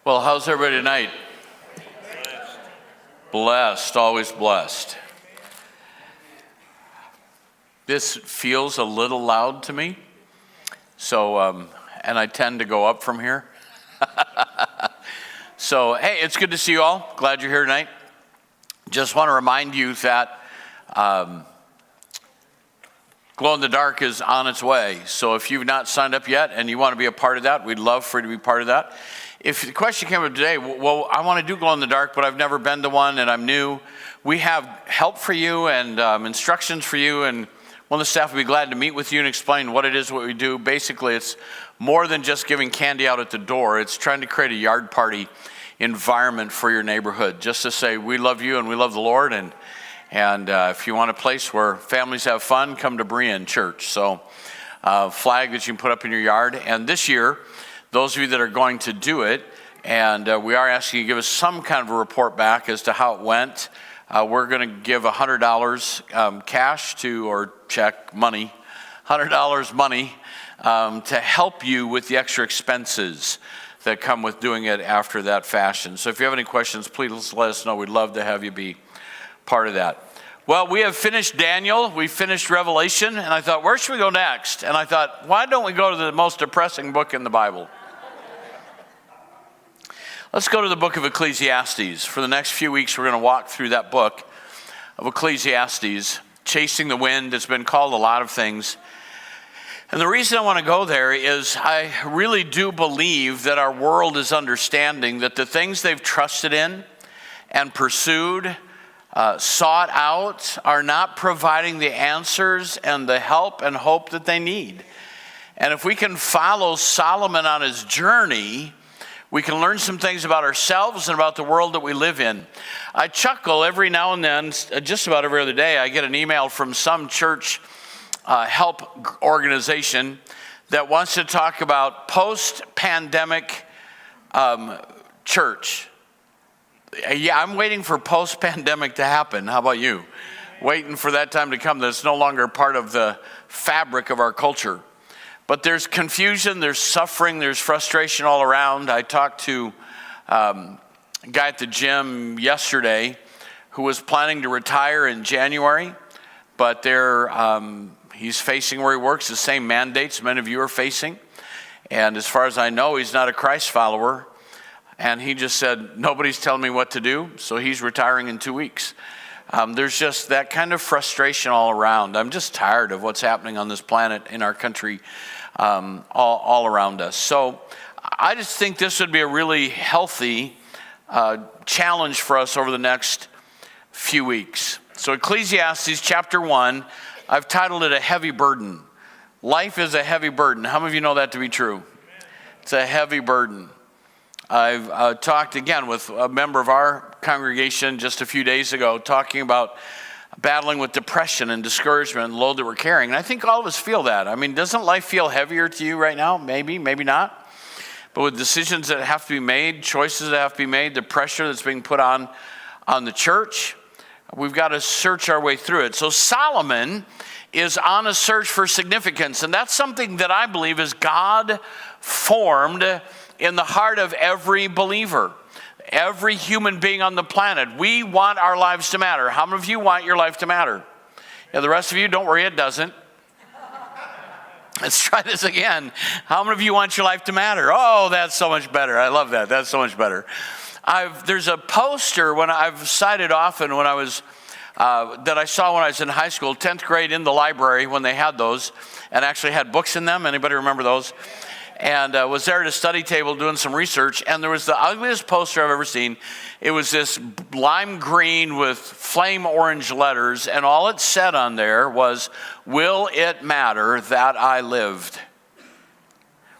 Well, how's everybody tonight? Blessed, always blessed. This feels a little loud to me, so, and I tend to go up from here. So, hey, it's good to see you all. Glad you're here tonight. Just want to remind you that Glow in the Dark is on its way. So if you've not signed up yet and you want to be a part of that, we'd love for you to be part of that. If the question came up today, well, I want to do Glow in the Dark, but I've never been to one and I'm new. We have help for you and instructions for you, and one of the staff would be glad to meet with you and explain what it is, what we do. Basically, it's more than just giving candy out at the door. It's trying to create a yard party environment for your neighborhood, just to say we love you and we love the Lord, and if you want a place where families have fun, come to Berean Church. So flag that you can put up in your yard. And this year, those of you that are going to do it, and we are asking you to give us some kind of a report back as to how it went. We're going to give $100 cash to, or check, money, $100 money to help you with the extra expenses that come with doing it after that fashion. So if you have any questions, please let us know. We'd love to have you be part of that. Well, we have finished Daniel, we finished Revelation, and I thought, where should we go next? And I thought, why don't we go to the most depressing book in the Bible? Let's go to the book of Ecclesiastes. For the next few weeks, we're going to walk through that book of Ecclesiastes, Chasing the Wind. It's been called a lot of things. And the reason I want to go there is I really do believe that our world is understanding that the things they've trusted in and pursued, sought out, are not providing the answers and the help and hope that they need. And if we can follow Solomon on his journey, we can learn some things about ourselves and about the world that we live in. I chuckle every now and then, just about every other day, I get an email from some church help organization that wants to talk about post-pandemic church. Yeah, I'm waiting for post-pandemic to happen. How about you? Waiting for that time to come that's no longer part of the fabric of our culture. But there's confusion, there's suffering, there's frustration all around. I talked to a guy at the gym yesterday who was planning to retire in January, but he's facing where he works the same mandates many of you are facing. And as far as I know, he's not a Christ follower. And he just said, nobody's telling me what to do, so he's retiring in 2 weeks. There's just that kind of frustration all around. I'm just tired of what's happening on this planet, in our country, all around us. So I just think this would be a really healthy challenge for us over the next few weeks. So Ecclesiastes chapter 1, I've titled it A Heavy Burden. Life is a heavy burden. How many of you know that to be true? It's a heavy burden. I've talked again with a member of our congregation just a few days ago, talking about battling with depression and discouragement and the load that we're carrying. And I think all of us feel that. I mean, doesn't life feel heavier to you right now? Maybe, maybe not. But with decisions that have to be made, choices that have to be made, the pressure that's being put on the church, we've got to search our way through it. So Solomon is on a search for significance. And that's something that I believe is God formed in the heart of every believer, every human being on the planet. We want our lives to matter. How many of you want your life to matter? Yeah, the rest of you, don't worry, it doesn't. Let's try this again. How many of you want your life to matter? Oh, that's so much better. I love that. That's so much better. There's a poster when I've cited often when I was that I saw when I was in high school, 10th grade, in the library when they had those and actually had books in them. Anybody remember those? And was there at a study table doing some research, and there was the ugliest poster I've ever seen. It was this lime green with flame orange letters, and all it said on there was, "Will it matter that I lived?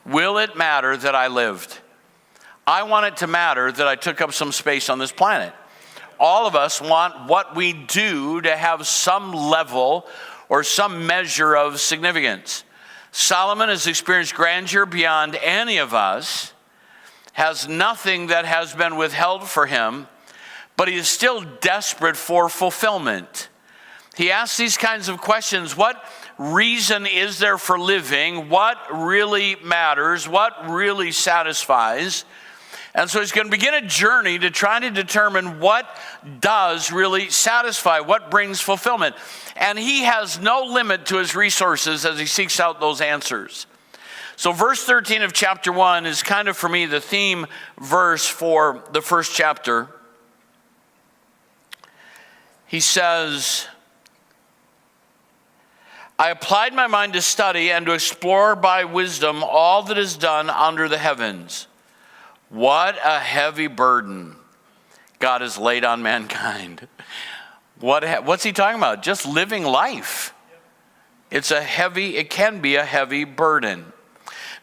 Will it matter that I lived?" I want it to matter that I took up some space on this planet. All of us want what we do to have some level or some measure of significance. Solomon has experienced grandeur beyond any of us, has nothing that has been withheld for him, but he is still desperate for fulfillment. He asks these kinds of questions. What reason is there for living? What really matters? What really satisfies? And so he's going to begin a journey to try to determine what does really satisfy, what brings fulfillment. And he has no limit to his resources as he seeks out those answers. So verse 13 of chapter 1 is kind of, for me, the theme verse for the first chapter. He says, I applied my mind to study and to explore by wisdom all that is done under the heavens. What a heavy burden God has laid on mankind. What's he talking about? Just living life. It can be a heavy burden.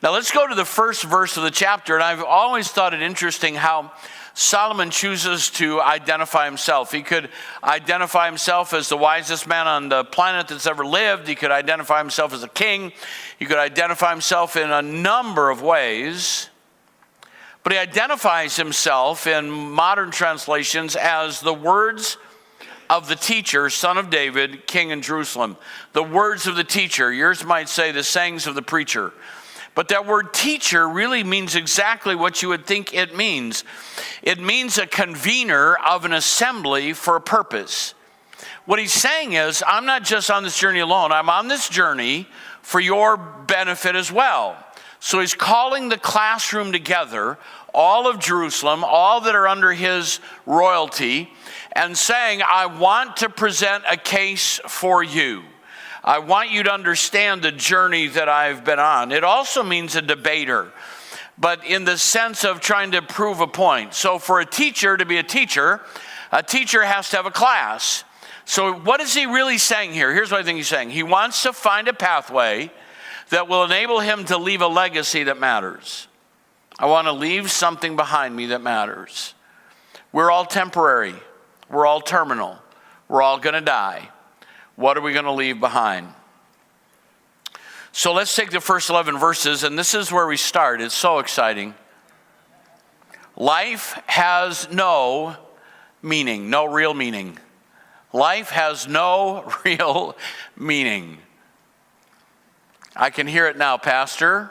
Now let's go to the first verse of the chapter, and I've always thought it interesting how Solomon chooses to identify himself. He could identify himself as the wisest man on the planet that's ever lived. He could identify himself as a king. He could identify himself in a number of ways. But he identifies himself in modern translations as the words of the teacher, son of David, king in Jerusalem. The words of the teacher. Yours might say the sayings of the preacher. But that word teacher really means exactly what you would think it means. It means a convener of an assembly for a purpose. What he's saying is, I'm not just on this journey alone. I'm on this journey for your benefit as well. So he's calling the classroom together, all of Jerusalem, all that are under his royalty, and saying, I want to present a case for you. I want you to understand the journey that I've been on. It also means a debater, but in the sense of trying to prove a point. So for a teacher to be a teacher has to have a class. So what is he really saying here? Here's what I think he's saying. He wants to find a pathway that will enable him to leave a legacy that matters. I want to leave something behind me that matters. We're all temporary. We're all terminal. We're all going to die. What are we going to leave behind? So let's take the first 11 verses, and this is where we start. It's so exciting. Life has no meaning, no real meaning. Life has no real meaning. I can hear it now, Pastor.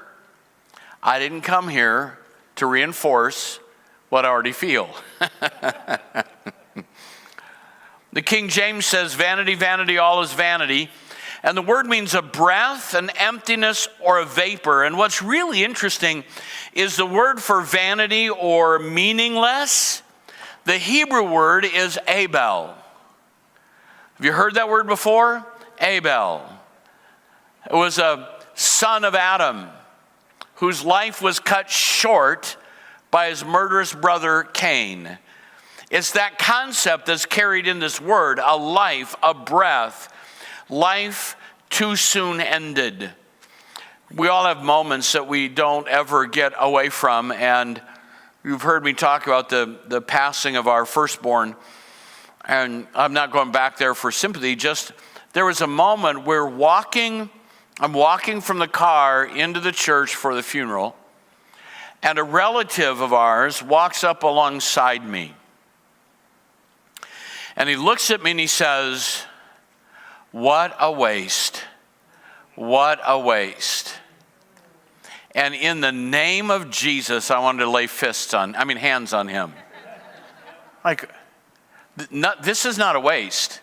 I didn't come here to reinforce what I already feel. The King James says, vanity, vanity, all is vanity. And the word means a breath, an emptiness, or a vapor. And what's really interesting is the word for vanity or meaningless. The Hebrew word is Abel. Have you heard that word before? Abel. It was a son of Adam whose life was cut short by his murderous brother Cain. It's that concept that's carried in this word, a life, a breath, life too soon ended. We all have moments that we don't ever get away from, and you've heard me talk about the passing of our firstborn, and I'm not going back there for sympathy, just there was a moment where I'm walking from the car into the church for the funeral, and a relative of ours walks up alongside me. And he looks at me and he says, what a waste. What a waste. And in the name of Jesus, I wanted to lay hands on him. This is not a waste.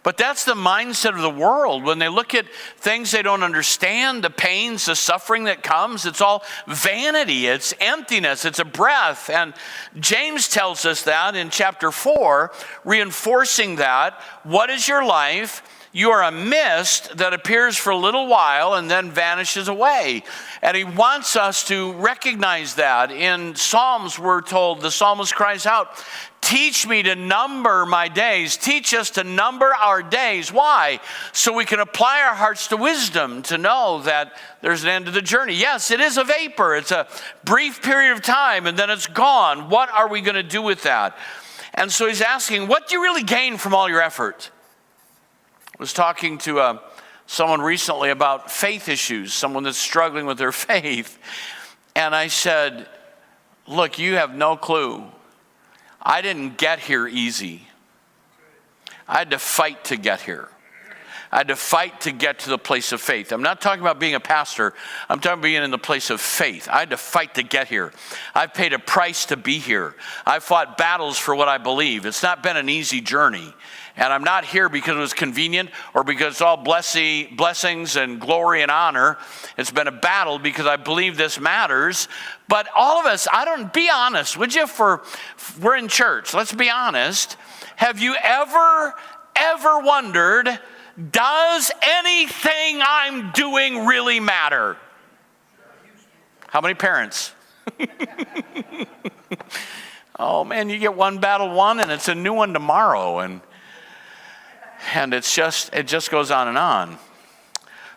But that's the mindset of the world. When they look at things they don't understand, the pains, the suffering that comes, it's all vanity, it's emptiness, it's a breath. And James tells us that in chapter 4, reinforcing that. What is your life? You are a mist that appears for a little while and then vanishes away. And he wants us to recognize that. In Psalms, we're told, the psalmist cries out, teach me to number my days. Teach us to number our days. Why? So we can apply our hearts to wisdom, to know that there's an end to the journey. Yes, it is a vapor. It's a brief period of time and then it's gone. What are we going to do with that? And so he's asking, what do you really gain from all your effort? I was talking to someone recently about faith issues, someone that's struggling with their faith. And I said, look, you have no clue. I didn't get here easy. I had to fight to get here. I had to fight to get to the place of faith. I'm not talking about being a pastor. I'm talking about being in the place of faith. I had to fight to get here. I've paid a price to be here. I've fought battles for what I believe. It's not been an easy journey. And I'm not here because it was convenient or because it's all blessings and glory and honor. It's been a battle because I believe this matters. But all of us, be honest, would you? We're in church. Let's be honest. Have you ever wondered, does anything I'm doing really matter? How many parents? Oh man, you get one battle won and it's a new one tomorrow, and it just goes on and on.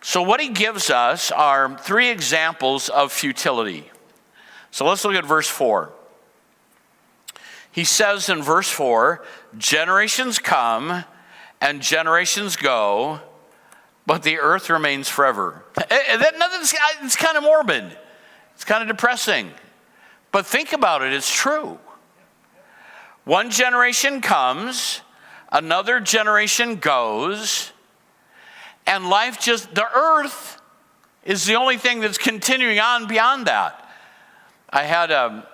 So what he gives us are 3 examples of futility. So let's look at verse 4. He says in verse 4, generations come and generations go, but the earth remains forever. It's kind of morbid. It's kind of depressing. But think about it, it's true. One generation comes, another generation goes, and the earth is the only thing that's continuing on beyond that. I had a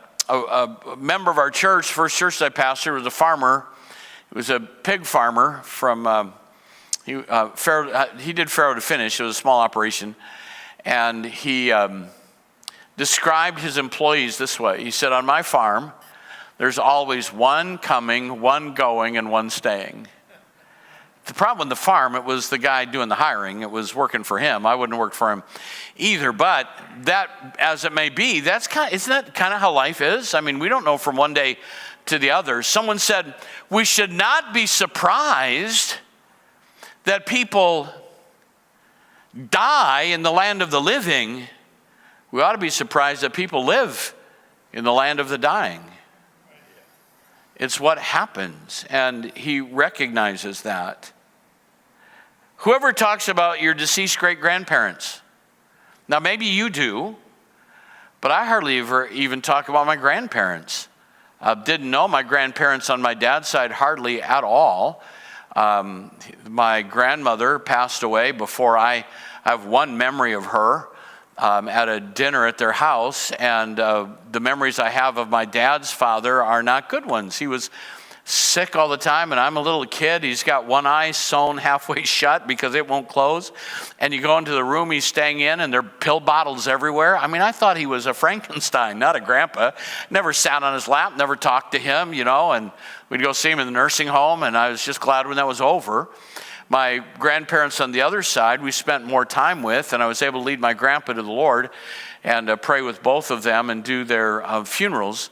member of our church, first church I pastored, was a farmer. He was a pig farmer from, he did farrow to finish. It was a small operation. And he described his employees this way. He said, on my farm, there's always one coming, one going, and one staying. The problem with the farm, it was the guy doing the hiring. It was working for him. I wouldn't have worked for him either. But that, as it may be, isn't that kind of how life is? I mean, we don't know from one day to the other. Someone said, we should not be surprised that people die in the land of the living. We ought to be surprised that people live in the land of the dying. It's what happens, and he recognizes that. Whoever talks about your deceased great-grandparents, now maybe you do, but I hardly ever even talk about my grandparents. Didn't know my grandparents on my dad's side hardly at all. My grandmother passed away before I have one memory of her. At a dinner at their house, and the memories I have of my dad's father are not good ones. He was sick all the time, and I'm a little kid. He's got one eye sewn halfway shut because it won't close. And you go into the room he's staying in, and there are pill bottles everywhere. I mean, I thought he was a Frankenstein, not a grandpa. Never sat on his lap, never talked to him, and we'd go see him in the nursing home, and I was just glad when that was over. My grandparents on the other side, we spent more time with, and I was able to lead my grandpa to the Lord and pray with both of them and do their funerals.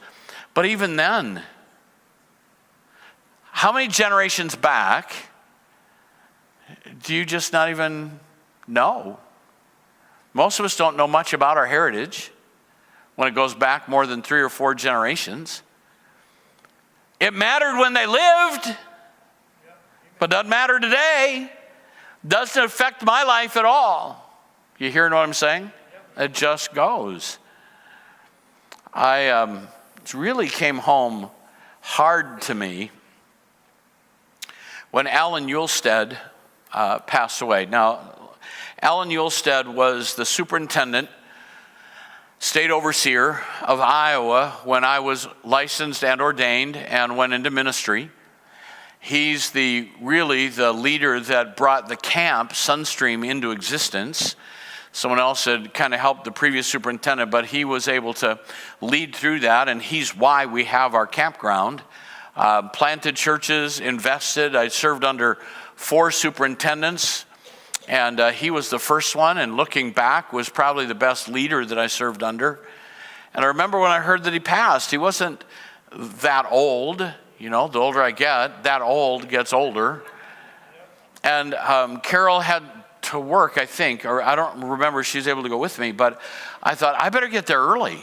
But even then, how many generations back do you just not even know? Most of us don't know much about our heritage when it goes back more than 3 or 4 generations. It mattered when they lived. But doesn't matter today. Doesn't affect my life at all. You hearing what I'm saying? It just goes. It really came home hard to me when Alan Yulstead passed away. Now, Alan Yulstead was the superintendent, state overseer of Iowa when I was licensed and ordained and went into ministry. He's really the leader that brought the camp, Sunstream, into existence. Someone else had kind of helped the previous superintendent, but he was able to lead through that, and he's why we have our campground. Planted churches, invested. I served under 4 superintendents, and he was the first one, and looking back, was probably the best leader that I served under. And I remember when I heard that he passed, he wasn't that old. The older I get, that old gets older. And Carol had to work, I think, or I don't remember if she was able to go with me, but I thought, I better get there early.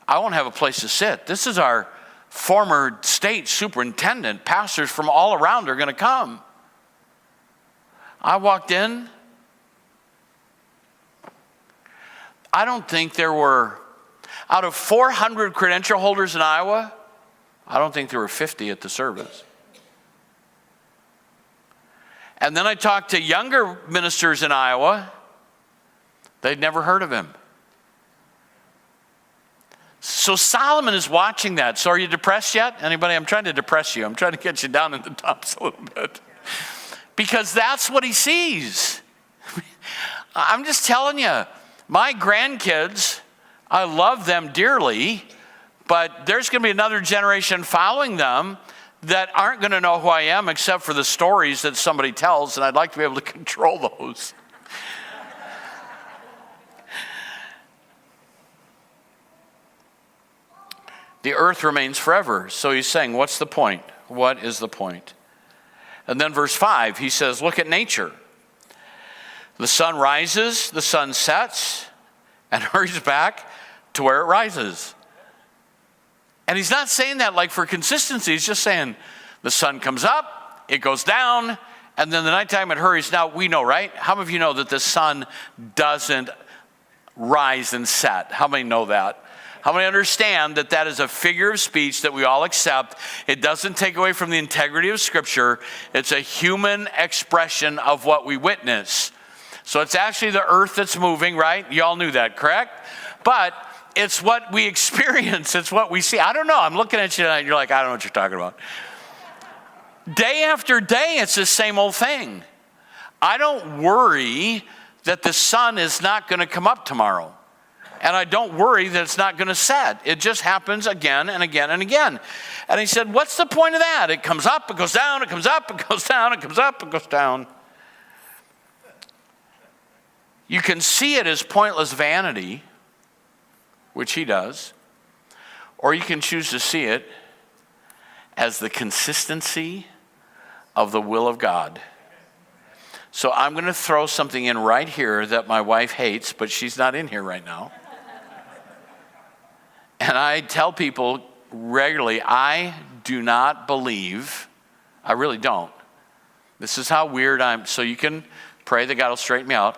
I won't have a place to sit. This is our former state superintendent. Pastors from all around are going to come. I walked in. I don't think there were, out of 400 credential holders in Iowa, I don't think there were 50 at the service. And then I talked to younger ministers in Iowa. They'd never heard of him. So Solomon is watching that. So are you depressed yet? Anybody? I'm trying to depress you. I'm trying to get you down in the dumps a little bit. Because that's what he sees. I'm just telling you, my grandkids, I love them dearly, but there's going to be another generation following them that aren't going to know who I am except for the stories that somebody tells, and I'd like to be able to control those. The earth remains forever. So he's saying, what's the point? What is the point? And then verse 5, he says, look at nature. The sun rises, the sun sets, and hurries back to where it rises. And he's not saying that like for consistency. He's just saying the sun comes up, it goes down, and then the nighttime it hurries. Now, we know, right? How many of you know that the sun doesn't rise and set? How many know that? How many understand that that is a figure of speech that we all accept? It doesn't take away from the integrity of Scripture. It's a human expression of what we witness. So it's actually the earth that's moving, right? You all knew that, correct? But it's what we experience. It's what we see. I don't know. I'm looking at you tonight and you're like, I don't know what you're talking about. Day after day, it's the same old thing. I don't worry that the sun is not going to come up tomorrow. And I don't worry that it's not going to set. It just happens again and again and again. And he said, what's the point of that? It comes up, it goes down, it comes up, it goes down, it comes up, it goes down. You can see it as pointless vanity, which he does, or you can choose to see it as the consistency of the will of God. So I'm going to throw something in right here that my wife hates, but she's not in here right now. And I tell people regularly, I do not believe, I really don't. This is how weird I'm, so you can pray that God will straighten me out.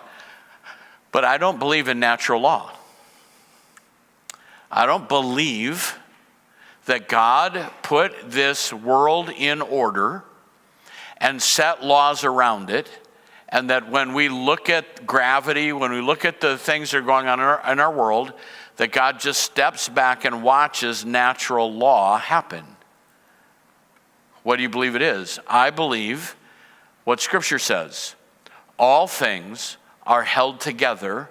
But I don't believe in natural law. I don't believe that God put this world in order and set laws around it, and that when we look at gravity, when we look at the things that are going on in our world, that God just steps back and watches natural law happen. What do you believe it is? I believe what Scripture says. All things are held together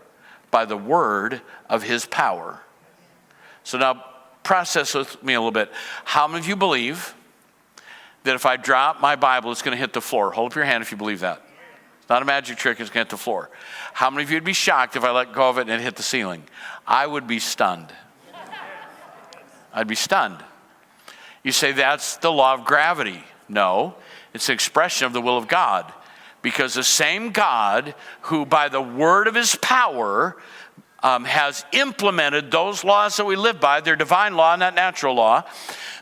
by the word of his power. So now process with me a little bit. How many of you believe that if I drop my Bible, it's going to hit the floor? Hold up your hand if you believe that. It's not a magic trick, it's going to hit the floor. How many of you would be shocked if I let go of it and it hit the ceiling? I would be stunned. I'd be stunned. You say that's the law of gravity. No, it's an expression of the will of God. Because the same God who by the word of his power has implemented those laws that we live by, they're divine law, not natural law,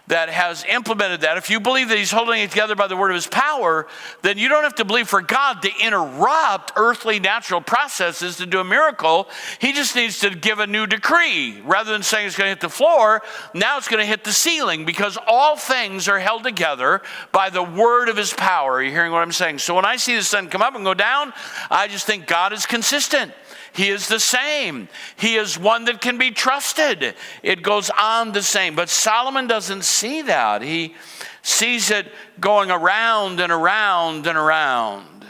that has implemented that. If you believe that he's holding it together by the word of his power, then you don't have to believe for God to interrupt earthly natural processes to do a miracle. He just needs to give a new decree. Rather than saying it's going to hit the floor, now it's going to hit the ceiling, because all things are held together by the word of his power. Are you hearing what I'm saying? So when I see the sun come up and go down, I just think God is consistent. He is the same. He is one that can be trusted. It goes on the same. But Solomon doesn't see that. He sees it going around and around and around.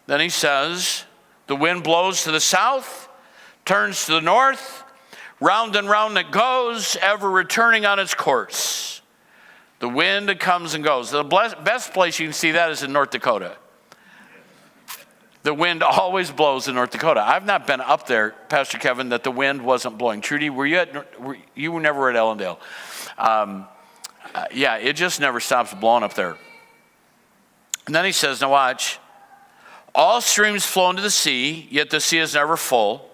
Then he says, the wind blows to the south, turns to the north, round and round it goes, ever returning on its course. The wind comes and goes. The best place you can see that is in North Dakota. The wind always blows in North Dakota. I've not been up there, Pastor Kevin, that the wind wasn't blowing. Trudy, you were never at Ellendale. Yeah, it just never stops blowing up there. And then he says, now watch, all streams flow into the sea, yet the sea is never full.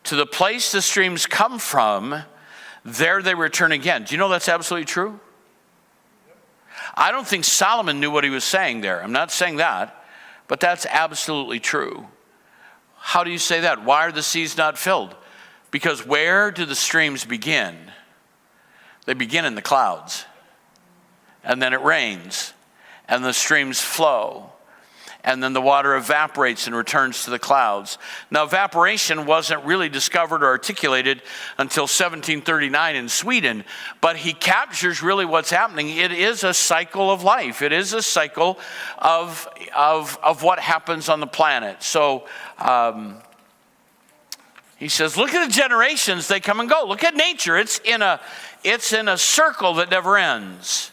To the place the streams come from, there they return again. Do you know that's absolutely true? I don't think Solomon knew what he was saying there. I'm not saying that. But that's absolutely true. How do you say that? Why are the seas not filled? Because where do the streams begin? They begin in the clouds. And then it rains. And the streams flow. and then the water evaporates and returns to the clouds. Now, evaporation wasn't really discovered or articulated until 1739 in Sweden, but he captures really what's happening. It is a cycle of life. It is a cycle of what happens on the planet. So he says, look at the generations, they come and go. Look at nature. It's in a circle that never ends.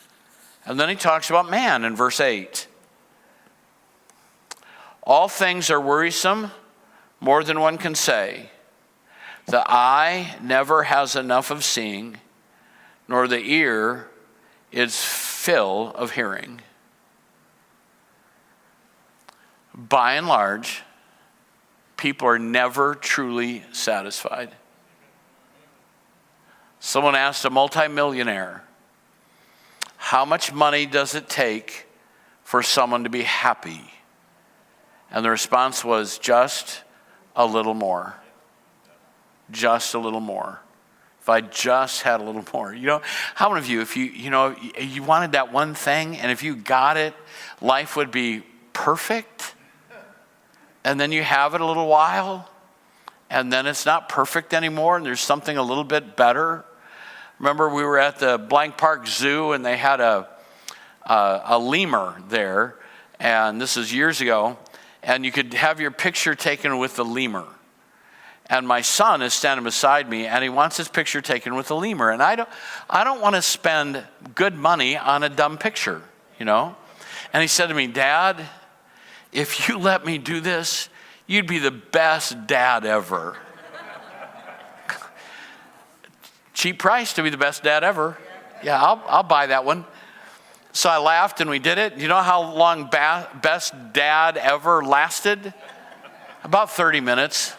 And then he talks about man in verse 8. All things are worrisome, more than one can say. The eye never has enough of seeing, nor the ear its fill of hearing. By and large, people are never truly satisfied. Someone asked a multimillionaire, how much money does it take for someone to be happy? And the response was, just a little more. Just a little more. If I just had a little more. You know, how many of you, if you wanted that one thing, and if you got it, life would be perfect? And then you have it a little while, and then it's not perfect anymore, and there's something a little bit better. Remember, we were at the Blank Park Zoo, and they had a lemur there, and this is years ago, and you could have your picture taken with the lemur. And my son is standing beside me, and he wants his picture taken with the lemur. And I don't want to spend good money on a dumb picture, you know. And he said to me, Dad, if you let me do this, you'd be the best dad ever. Cheap price to be the best dad ever. Yeah, I'll buy that one. So I laughed and we did it. You know how long best dad ever lasted? About 30 minutes.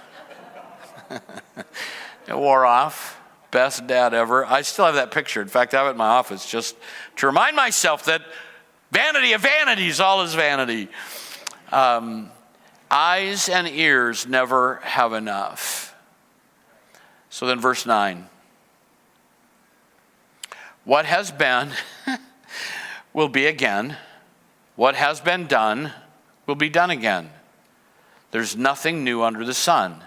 It wore off. Best dad ever. I still have that picture. In fact, I have it in my office just to remind myself that vanity of vanities, all is vanity. Eyes and ears never have enough. So then verse 9. What has been will be again. What has been done will be done again. There's nothing new under the sun.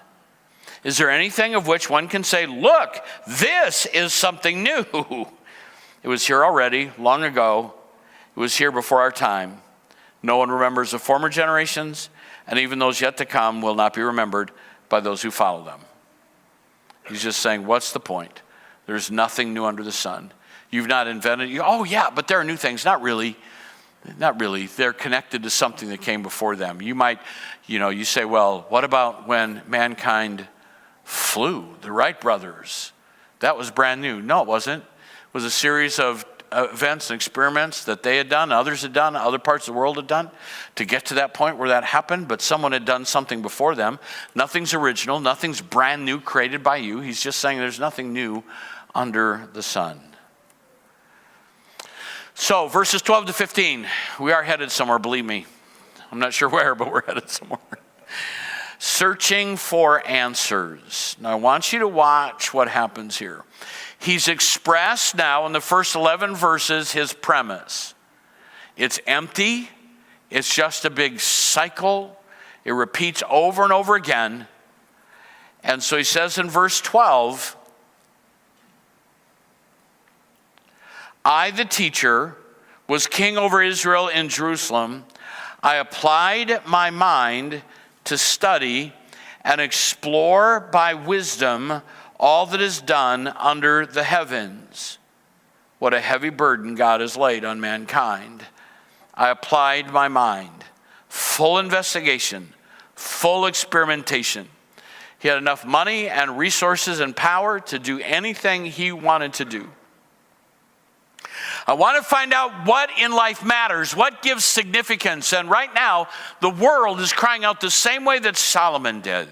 Is there anything of which one can say, look, this is something new? It was here already, long ago. It was here before our time. No one remembers the former generations, and even those yet to come will not be remembered by those who follow them. He's just saying, what's the point? There's nothing new under the sun. You've not invented, oh yeah, but there are new things. Not really. Not really. They're connected to something that came before them. You might, you say, well, what about when mankind flew? The Wright brothers. That was brand new. No, it wasn't. It was a series of events and experiments that they had done, others had done, other parts of the world had done to get to that point where that happened, but someone had done something before them. Nothing's original. Nothing's brand new created by you. He's just saying there's nothing new under the sun. So, verses 12 to 15, we are headed somewhere, believe me. I'm not sure where, but we're headed somewhere. Searching for answers. Now, I want you to watch what happens here. He's expressed now in the first 11 verses his premise. It's empty. It's just a big cycle. It repeats over and over again. And so he says in verse 12, I, the teacher, was king over Israel in Jerusalem. I applied my mind to study and explore by wisdom all that is done under the heavens. What a heavy burden God has laid on mankind. I applied my mind. Full investigation, full experimentation. He had enough money and resources and power to do anything he wanted to do. I want to find out what in life matters, what gives significance. And right now, the world is crying out the same way that Solomon did.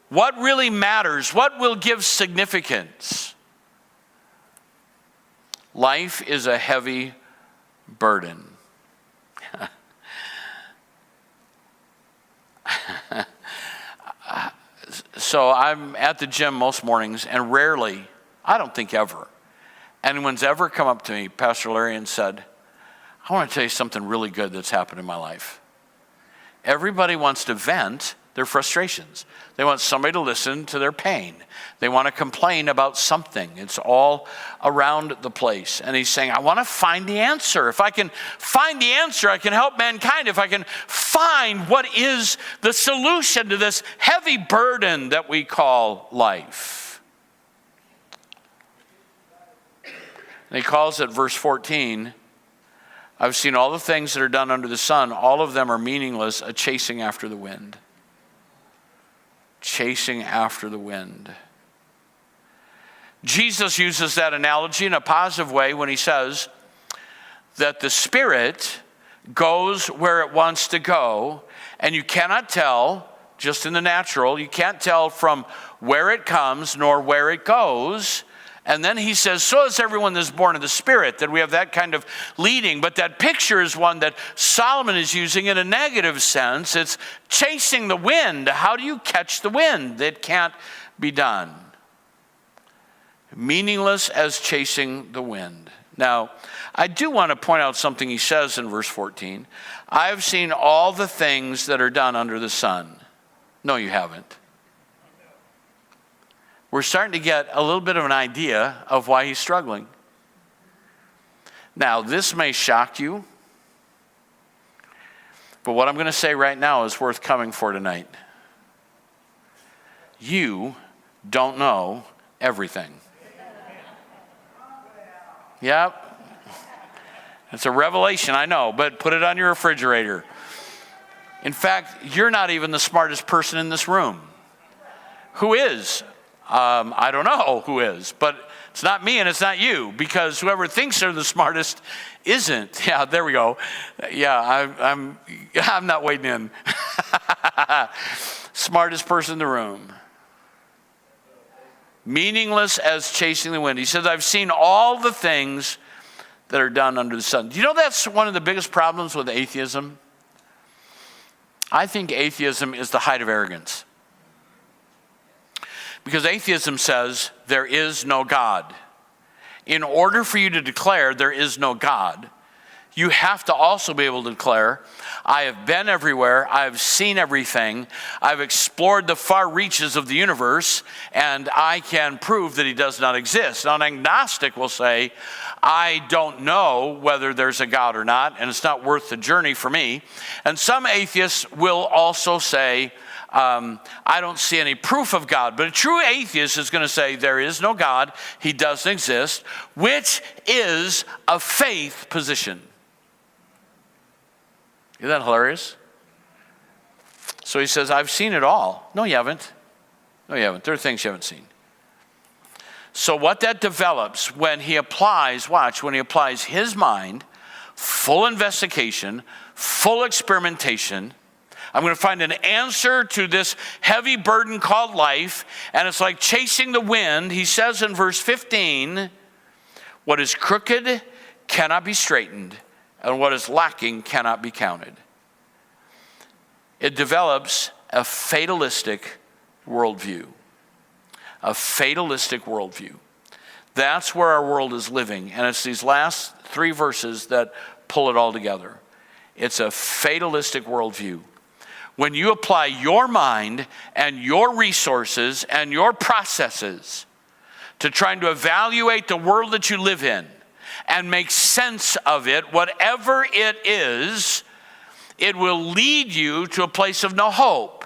What really matters? What will give significance? Life is a heavy burden. So I'm at the gym most mornings, and rarely, I don't think ever, anyone's ever come up to me, Pastor Larry, and said, I want to tell you something really good that's happened in my life. Everybody wants to vent their frustrations. They want somebody to listen to their pain. They want to complain about something. It's all around the place. And he's saying, I want to find the answer. If I can find the answer, I can help mankind. If I can find what is the solution to this heavy burden that we call life. And he calls it, verse 14, I've seen all the things that are done under the sun. All of them are meaningless, a chasing after the wind. Chasing after the wind. Jesus uses that analogy in a positive way when he says that the Spirit goes where it wants to go, and you cannot tell, just in the natural, you can't tell from where it comes nor where it goes. And then he says, so is everyone that's born of the Spirit, that we have that kind of leading. But that picture is one that Solomon is using in a negative sense. It's chasing the wind. How do you catch the wind? It can't be done. Meaningless as chasing the wind. Now, I do want to point out something he says in verse 14. I have seen all the things that are done under the sun. No, you haven't. We're starting to get a little bit of an idea of why he's struggling. Now, this may shock you, but what I'm going to say right now is worth coming for tonight. You don't know everything. Yep. It's a revelation, I know, but put it on your refrigerator. In fact, you're not even the smartest person in this room. Who is? I don't know who is, but it's not me and it's not you, because whoever thinks they're the smartest isn't. Yeah, there we go. Yeah, I'm not wading in. Smartest person in the room. Meaningless as chasing the wind. He says, I've seen all the things that are done under the sun. Do you know that's one of the biggest problems with atheism? I think atheism is the height of arrogance. Because atheism says there is no God. In order for you to declare there is no God, you have to also be able to declare, I have been everywhere, I have seen everything, I've explored the far reaches of the universe, and I can prove that he does not exist. Now, an agnostic will say, I don't know whether there's a God or not, and it's not worth the journey for me. And some atheists will also say, I don't see any proof of God. But a true atheist is going to say there is no God, he doesn't exist, which is a faith position. Isn't that hilarious? So he says, I've seen it all. No, you haven't. No, you haven't. There are things you haven't seen. So what that develops when he applies, when he applies his mind, full investigation, full experimentation, I'm going to find an answer to this heavy burden called life, and it's like chasing the wind. He says in verse 15, what is crooked cannot be straightened, and what is lacking cannot be counted. It develops a fatalistic worldview. A fatalistic worldview. That's where our world is living, and it's these last three verses that pull it all together. It's a fatalistic worldview. When you apply your mind and your resources and your processes to trying to evaluate the world that you live in and make sense of it, whatever it is, it will lead you to a place of no hope.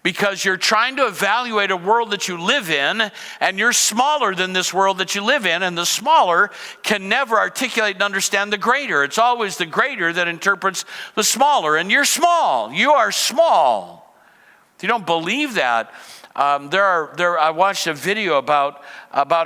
Because you're trying to evaluate a world that you live in, and you're smaller than this world that you live in, and the smaller can never articulate and understand the greater. It's always the greater that interprets the smaller, and you're small. You are small. If you don't believe that, I watched a video about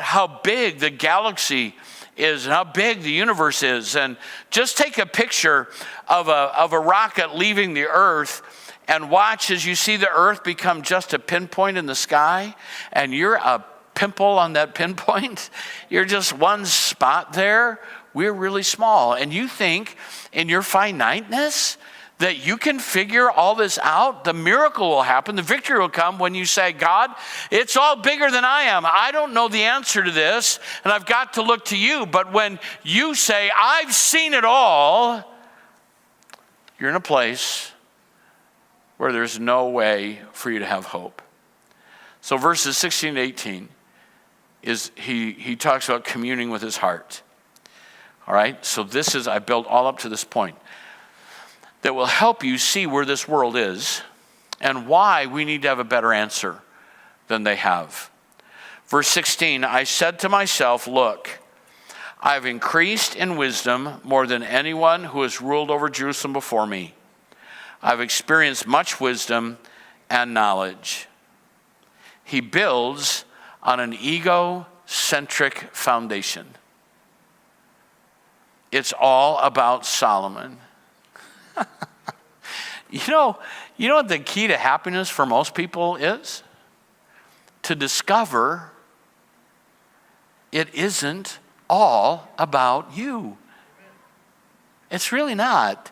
how big the galaxy is and how big the universe is. And just take a picture of a rocket leaving the Earth and watch as you see the Earth become just a pinpoint in the sky, and you're a pimple on that pinpoint. You're just one spot there. We're really small. And you think in your finiteness that you can figure all this out? The miracle will happen. The victory will come when you say, God, it's all bigger than I am. I don't know the answer to this, and I've got to look to you. But when you say, I've seen it all, you're in a place where there's no way for you to have hope. So verses 16 to 18 is he talks about communing with his heart. All right, so this is, I built all up to this point that will help you see where this world is and why we need to have a better answer than they have. Verse 16, I said to myself, look, I've increased in wisdom more than anyone who has ruled over Jerusalem before me. I've experienced much wisdom and knowledge. He builds on an egocentric foundation. It's all about Solomon. You know what the key to happiness for most people is? To discover it isn't all about you. It's really not.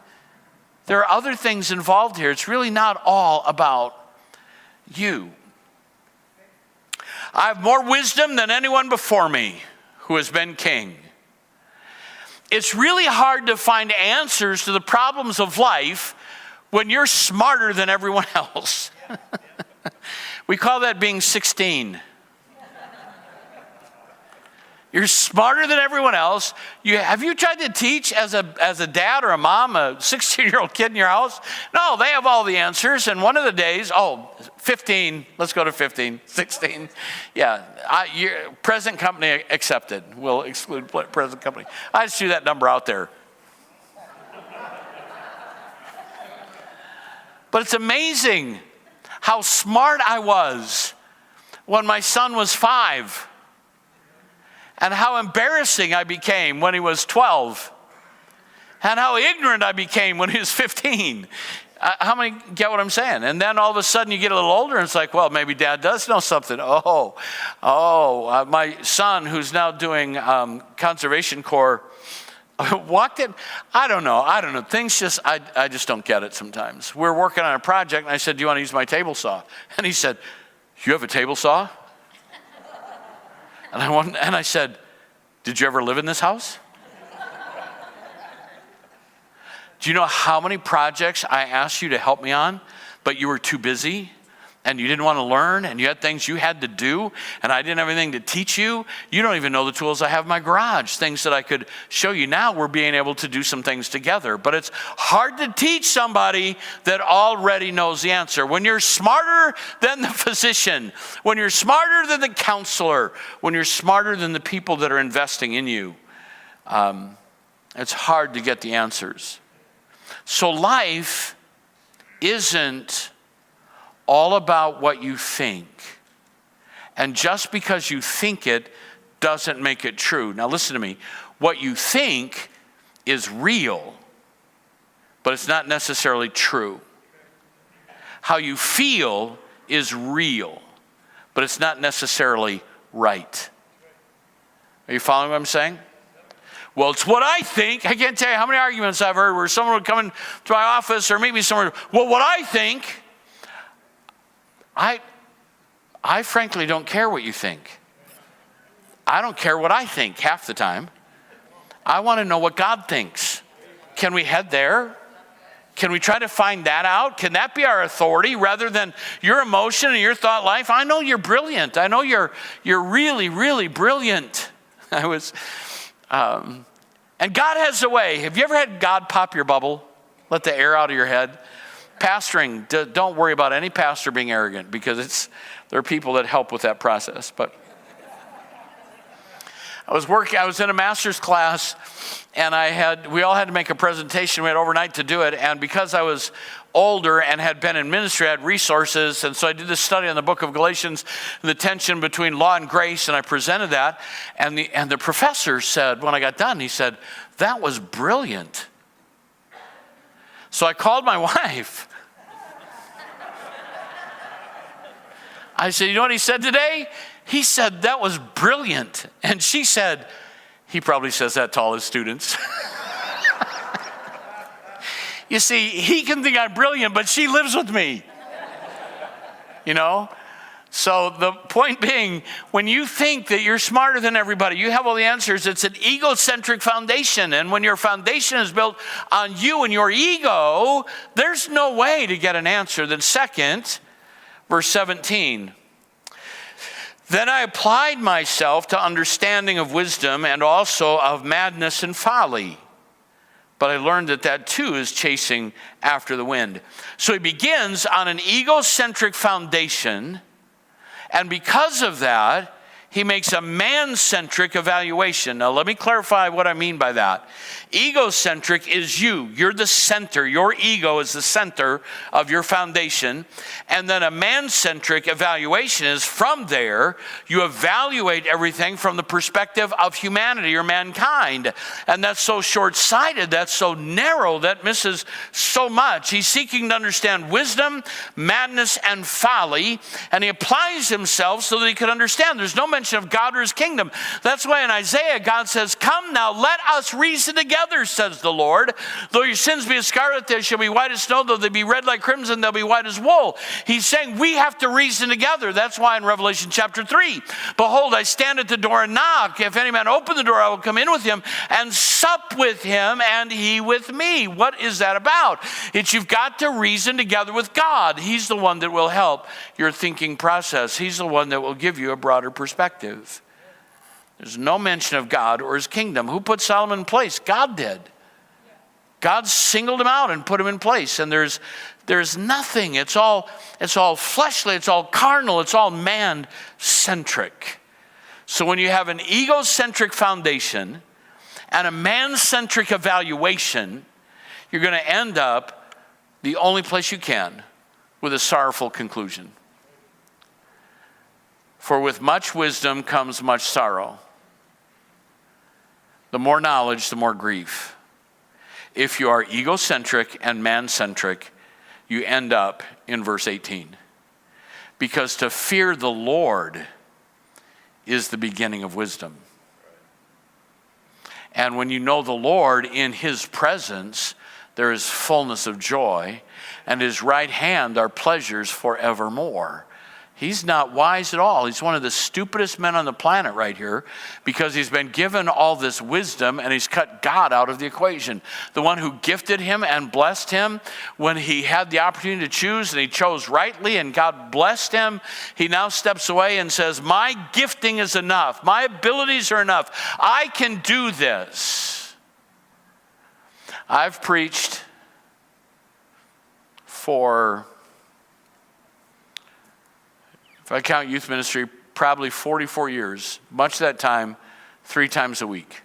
There are other things involved here. It's really not all about you. I have more wisdom than anyone before me who has been king. It's really hard to find answers to the problems of life when you're smarter than everyone else. We call that being 16. You're smarter than everyone else. Have you tried to teach as a dad or a mom, a 16-year-old kid in your house? No, they have all the answers. And one of the days, 15, let's go to 15, 16. Yeah, present company accepted. We'll exclude present company. I just threw that number out there. But it's amazing how smart I was when my son was 5. And how embarrassing I became when he was 12. And how ignorant I became when he was 15. How many get what I'm saying? And then all of a sudden you get a little older and it's like, well, maybe dad does know something. My son, who's now doing Conservation Corps, walked in. I don't know. Things just, I just don't get it sometimes. We're working on a project and I said, do you want to use my table saw? And he said, you have a table saw? And I said, did you ever live in this house? Do you know how many projects I asked you to help me on, but you were too busy and you didn't want to learn and you had things you had to do and I didn't have anything to teach you? You don't even know the tools I have in my garage, things that I could show you. Now we're being able to do some things together, but it's hard to teach somebody that already knows the answer. When you're smarter than the physician, when you're smarter than the counselor, when you're smarter than the people that are investing in you, it's hard to get the answers. So life isn't all about what you think. And just because you think it doesn't make it true. Now listen to me. What you think is real, but it's not necessarily true. How you feel is real, but it's not necessarily right. Are you following what I'm saying? Well, it's what I think. I can't tell you how many arguments I've heard where someone would come into my office or maybe somewhere, well, what I think, I frankly don't care what you think. I don't care what I think half the time. I want to know what God thinks. Can we head there? Can we try to find that out? Can that be our authority rather than your emotion and your thought life? I know you're brilliant. I know you're really, really brilliant. And God has a way. Have you ever had God pop your bubble? Let the air out of your head? Pastoring, don't worry about any pastor being arrogant because there are people that help with that process. But I was in a master's class and we all had to make a presentation. We had overnight to do it. And because I was older and had been in ministry, I had resources. And so I did this study on the book of Galatians, the tension between law and grace. And I presented that. And the professor said, when I got done, he said, that was brilliant. So I called my wife. I said, you know what he said today? He said, that was brilliant. And she said, he probably says that to all his students. You see, he can think I'm brilliant, but she lives with me. You know? So the point being, when you think that you're smarter than everybody, you have all the answers, it's an egocentric foundation. And when your foundation is built on you and your ego, there's no way to get an answer. Then second, verse 17. Then I applied myself to understanding of wisdom and also of madness and folly. But I learned that too is chasing after the wind. So he begins on an egocentric foundation. And because of that, he makes a man-centric evaluation. Now, let me clarify what I mean by that. Egocentric is you. You're the center. Your ego is the center of your foundation. And then a man-centric evaluation is from there, you evaluate everything from the perspective of humanity or mankind. And that's so short-sighted, that's so narrow, that misses so much. He's seeking to understand wisdom, madness, and folly. And he applies himself so that he can understand. There's no mention of God or his kingdom. That's why in Isaiah, God says, come now, let us reason together, says the Lord. Though your sins be as scarlet, they shall be white as snow. Though they be red like crimson, they'll be white as wool. He's saying we have to reason together. That's why in Revelation chapter 3, behold, I stand at the door and knock. If any man open the door, I will come in with him and sup with him and he with me. What is that about? It's you've got to reason together with God. He's the one that will help your thinking process. He's the one that will give you a broader perspective. There's no mention of God or his kingdom. Who put Solomon in place? God did. God singled him out and put him in place. And there's nothing. It's all fleshly. It's all carnal. It's all man-centric. So when you have an egocentric foundation and a man-centric evaluation, you're going to end up the only place you can with a sorrowful conclusion. For with much wisdom comes much sorrow. The more knowledge, the more grief. If you are egocentric and man-centric, you end up in verse 18. Because to fear the Lord is the beginning of wisdom. And when you know the Lord, in his presence, there is fullness of joy, and his right hand are pleasures forevermore. He's not wise at all. He's one of the stupidest men on the planet right here because he's been given all this wisdom and he's cut God out of the equation. The one who gifted him and blessed him when he had the opportunity to choose and he chose rightly and God blessed him, he now steps away and says, my gifting is enough. My abilities are enough. I can do this. I've preached for, if I count youth ministry, probably 44 years, much of that time, 3 times a week.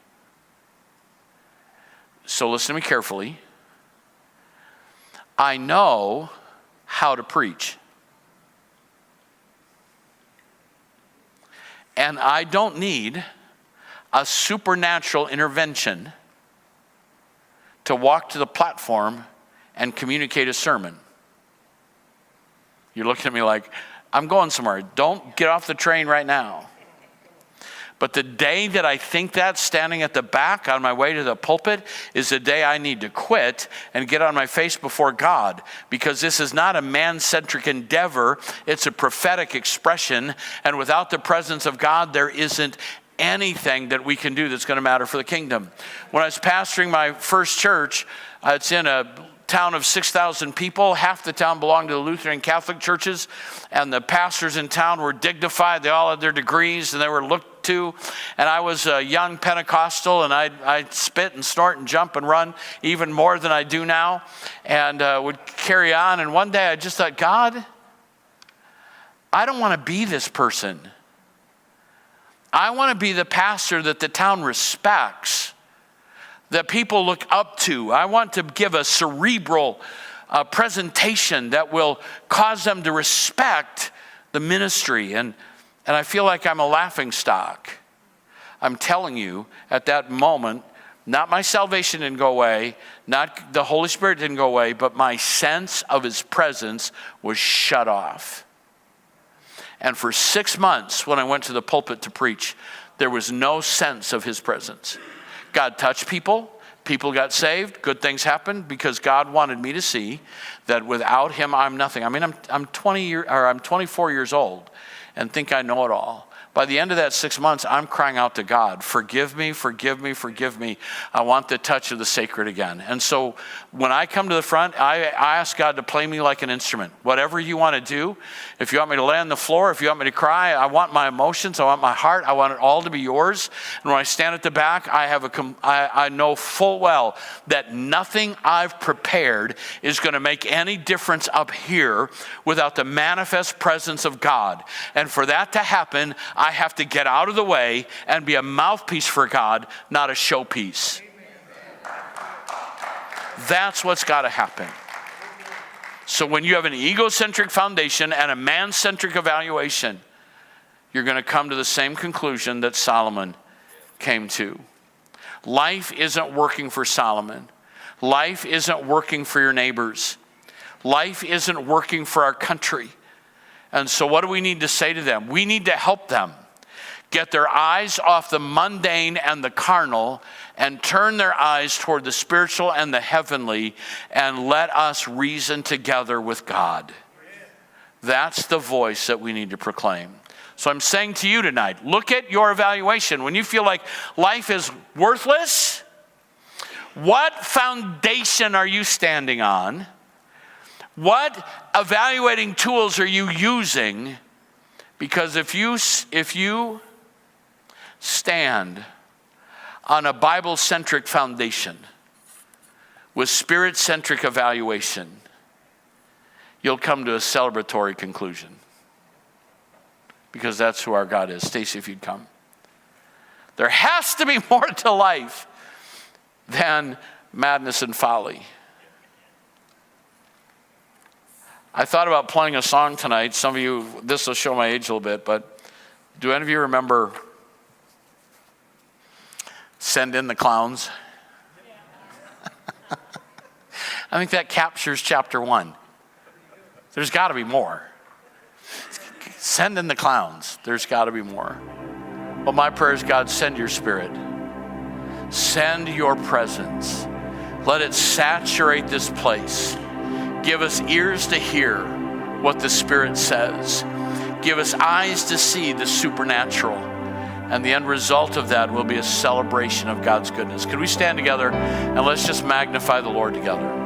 So listen to me carefully. I know how to preach. And I don't need a supernatural intervention to walk to the platform and communicate a sermon. You're looking at me like, I'm going somewhere. Don't get off the train right now. But the day that I think that, standing at the back on my way to the pulpit, is the day I need to quit and get on my face before God. Because this is not a man-centric endeavor. It's a prophetic expression. And without the presence of God, there isn't anything that we can do that's going to matter for the kingdom. When I was pastoring my first church, it's in a town of 6,000 people. Half the town belonged to the Lutheran Catholic churches, and the pastors in town were dignified. They all had their degrees, and they were looked to. And I was a young Pentecostal, and I'd spit and snort and jump and run even more than I do now, and would carry on. And one day I just thought, God, I don't want to be this person. I want to be the pastor that the town respects, that people look up to. I want to give a cerebral presentation that will cause them to respect the ministry. And I feel like I'm a laughingstock. I'm telling you, at that moment, not my salvation didn't go away, not the Holy Spirit didn't go away, but my sense of his presence was shut off. And for 6 months, when I went to the pulpit to preach, there was no sense of his presence. God touched people. People got saved. Good things happened because God wanted me to see that without him, I'm nothing. I mean, I'm 24 years old, and think I know it all. By the end of that 6 months, I'm crying out to God, forgive me, forgive me, forgive me. I want the touch of the sacred again. And so when I come to the front, I ask God to play me like an instrument. Whatever you want to do, if you want me to lay on the floor, if you want me to cry, I want my emotions, I want my heart, I want it all to be yours. And when I stand at the back, I know full well that nothing I've prepared is going to make any difference up here without the manifest presence of God. And for that to happen, I have to get out of the way and be a mouthpiece for God, not a showpiece. That's what's got to happen. So when you have an egocentric foundation and a man-centric evaluation, you're going to come to the same conclusion that Solomon came to. Life isn't working for Solomon. Life isn't working for your neighbors. Life isn't working for our country. And so what do we need to say to them? We need to help them get their eyes off the mundane and the carnal and turn their eyes toward the spiritual and the heavenly, and let us reason together with God. That's the voice that we need to proclaim. So I'm saying to you tonight, look at your evaluation. When you feel like life is worthless, what foundation are you standing on? What evaluating tools are you using? Because if you stand on a Bible-centric foundation with Spirit-centric evaluation, you'll come to a celebratory conclusion. Because that's who our God is. Stacy, if you'd come. There has to be more to life than madness and folly. I thought about playing a song tonight. Some of you, this will show my age a little bit, but do any of you remember Send in the Clowns? I think that captures chapter 1. There's got to be more. Send in the clowns. There's got to be more. Well, my prayer is, God, send your Spirit. Send your presence. Let it saturate this place. Give us ears to hear what the Spirit says. Give us eyes to see the supernatural. And the end result of that will be a celebration of God's goodness. Could we stand together and let's just magnify the Lord together?